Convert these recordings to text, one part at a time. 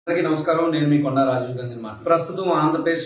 అందరికీ నమస్కారం. నేను మీ కొండా రాజీవ్ గాంధీ మాట. ప్రస్తుతం ఆంధ్రప్రదేశ్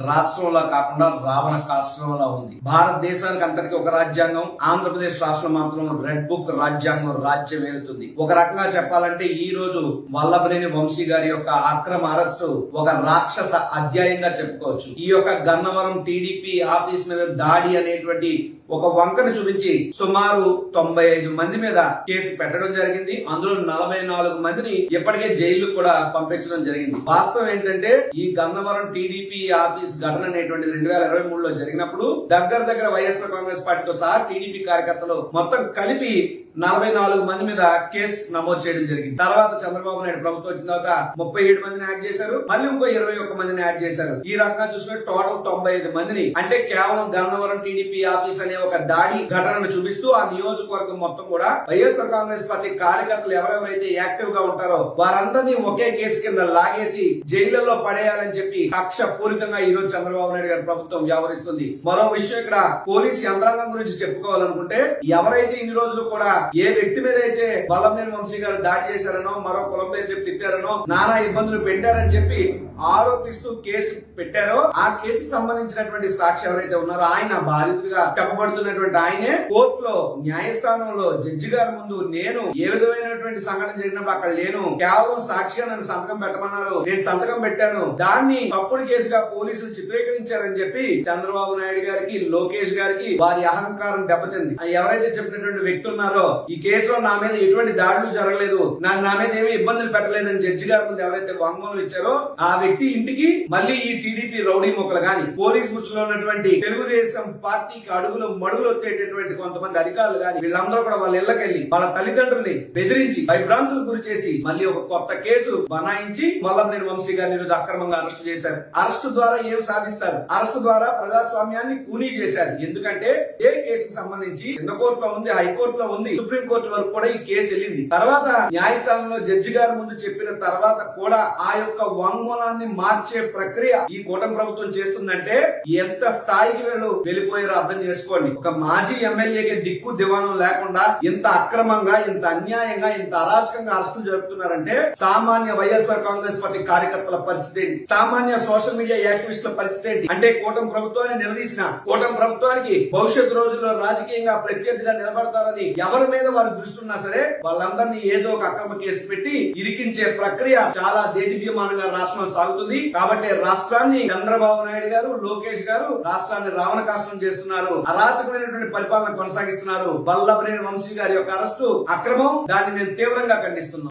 రాష్ట్రంలా కాకుండా రావణ కాష్ట్రంలా ఉంది. భారతదేశానికి అంతటికి ఒక రాజ్యాంగం, ఆంధ్రప్రదేశ్ రాష్ట్రం మాత్రం రెడ్ బుక్ రాజ్యాంగం రాజ్యం ఏలుతుంది. ఒక రకంగా చెప్పాలంటే ఈ రోజు వల్లభనేని వంశీ గారి యొక్క అక్రమ అరెస్టు ఒక రాక్షస అధ్యాయంగా చెప్పుకోవచ్చు. ఈ యొక్క గన్నవరం టీడీపీ ఆఫీస్ మీద దాడి అనేటువంటి ఒక వంకను చూపించి సుమారు 95 మంది మీద కేసు పెట్టడం జరిగింది. అందులో 44 మందిని ఇప్పటికే జైలు కూడా పంపించడం జరిగింది. వాస్తవం ఏంటంటే ఈ గన్నవరం టీడీపీ ఆఫీస్ ఘటన అనేటువంటిది 2023లో జరిగినప్పుడు దగ్గర వైఎస్ఆర్ కాంగ్రెస్ పార్టీతో సహా టీడీపీ కార్యకర్తలు మొత్తం కలిపి 44 మంది మీద కేసు నమోదు చేయడం జరిగింది. తర్వాత చంద్రబాబు నాయుడు ప్రభుత్వం వచ్చిన తర్వాత 37 మందిని యాడ్ చేశారు, మళ్ళీ ఇంకో 21 మందిని యాడ్ చేశారు. ఈ రకంగా చూసుకుంటే టోటల్ 95 మందిని, అంటే కేవలం గన్నవరం టీడీపీ ఆఫీస్ అనే ఒక దాడి ఘటనను చూపిస్తూ ఆ నియోజకవర్గం మొత్తం కూడా వైఎస్ఆర్ కాంగ్రెస్ పార్టీ కార్యకర్తలు ఎవరెవరైతే యాక్టివ్ గా ఉంటారో వారందరినీ ఒకే కేసు కింద లాగేసి జైళ్లలో పడేయాలని చెప్పి కక్ష పూరితంగా ఈ రోజు చంద్రబాబు నాయుడు గారి ప్రభుత్వం వ్యవహరిస్తుంది. మరో విషయం, ఇక్కడ పోలీస్ యంత్రాంగం గురించి చెప్పుకోవాలనుకుంటే ఎవరైతే ఇన్ని రోజులు కూడా ఏ వ్యక్తి మీద అయితే వల్లభనేని వంశీ గారు దాడి చేశారనో, మరో కులం పేరు చెప్పి తిప్పారనో, నానా ఇబ్బందులు పెట్టారని చెప్పి ఆరోపిస్తూ కేసు పెట్టారో ఆ కేసుకు సంబంధించినటువంటి సాక్షి ఎవరైతే ఉన్నారో ఆయన బాధితుడిగా చెప్పబడుతున్నటువంటి ఆయనే కోర్టులో న్యాయస్థానంలో జడ్జి గారి ముందు నేను ఏ విధమైనటువంటి సంఘటన జరిగినప్పుడు అక్కడ లేను, కేవలం సాక్షిగా నన్ను సంతకం పెట్టమన్నారు, నేను సంతకం పెట్టాను, దాన్ని తప్పుడు కేసుగా పోలీసులు చిత్రీకరించారని చెప్పి చంద్రబాబు నాయుడు గారికి, లోకేష్ గారికి వారి అహంకారం దెబ్బతింది. ఎవరైతే చెప్పినటువంటి వ్యక్తి ఉన్నారో ఈ కేసులో నా మీద ఎటువంటి దాడులు జరగలేదు, నా మీద ఏమీ ఇబ్బందులు పెట్టలేదని జడ్జి గారి ముందు ఎవరైతే వాంగ్మూలం ఇచ్చారో ఆ వ్యక్తి ఇంటికి మళ్ళీ ఈ టీడీపీ రౌడీ మొక్కలు గాని, పోలీస్ ముచ్చులో ఉన్నటువంటి తెలుగుదేశం పార్టీకి అడుగులు మడుగులు వచ్చేటటువంటి కొంతమంది అధికారులు గాని వీళ్ళందరూ కూడా వాళ్ళ ఇళ్లకెళ్లి వాళ్ళ తల్లిదండ్రుల్ని బెదిరించి భయభ్రాంతులకు గురి చేసి మళ్ళీ ఒక కొత్త కేసు బనాయించి వల్లభనేని వంశీ గారిని ఈరోజు అక్రమంగా అరెస్ట్ చేశారు. అరెస్ట్ ద్వారా ఏం సాధిస్తారు? అరెస్ట్ ద్వారా ప్రజాస్వామ్యాన్ని కూనీ చేశారు. ఎందుకంటే ఏ కేసుకు సంబంధించి కింద కోర్టులో ఉంది, హైకోర్టులో ఉంది, సుప్రీం కోర్టు వరకు కూడా ఈ కేసు వెళ్ళింది. తర్వాత న్యాయస్థానంలో జడ్జి గారి ముందు చెప్పిన తర్వాత కూడా ఆ యొక్క వాంగ్మూలాన్ని మార్చే ప్రక్రియ ఈ కూటమి ప్రభుత్వం చేస్తుందంటే ఎంత స్థాయికి వీళ్ళు వెళ్ళిపోయారో అర్థం చేసుకోండి. ఒక మాజీ ఎమ్మెల్యేకి దిక్కు దివాణం లేకుండా ఇంత అక్రమంగా, ఇంత అన్యాయంగా, ఇంత అరాచకంగా అరెస్టులు జరుపుతున్నారంటే సామాన్య వైఎస్ఆర్ కాంగ్రెస్ పార్టీ కార్యకర్తల పరిస్థితి ఏంటి? సామాన్య సోషల్ మీడియా యాక్టివిస్టుల పరిస్థితి ఏంటి? అంటే కూటమి ప్రభుత్వాన్ని నిలదీసిన, కూటమి ప్రభుత్వానికి భవిష్యత్ రోజుల్లో రాజకీయంగా ప్రత్యర్థిగా నిలబడతారని ఎవరి మీద వారు దృష్టి ఉన్నా సరే వాళ్ళందరినీ ఏదో ఒక అక్రమ కేసు పెట్టి ఇరికించే ప్రక్రియ చాలా దేదీప్యమానంగా రాష్ట్రంలో సాగుతుంది. కాబట్టి రాష్ట్రాన్ని చంద్రబాబు నాయుడు గారు, లోకేష్ గారు రాష్ట్రాన్ని రావణ కాష్టం చేస్తున్నారు, అరాచకమైనటువంటి పరిపాలన కొనసాగిస్తున్నారు. వల్లభనేని వంశీ గారి యొక్క అరెస్టు అక్రమం, దాన్ని మేము తీవ్రంగా ఖండిస్తున్నాం.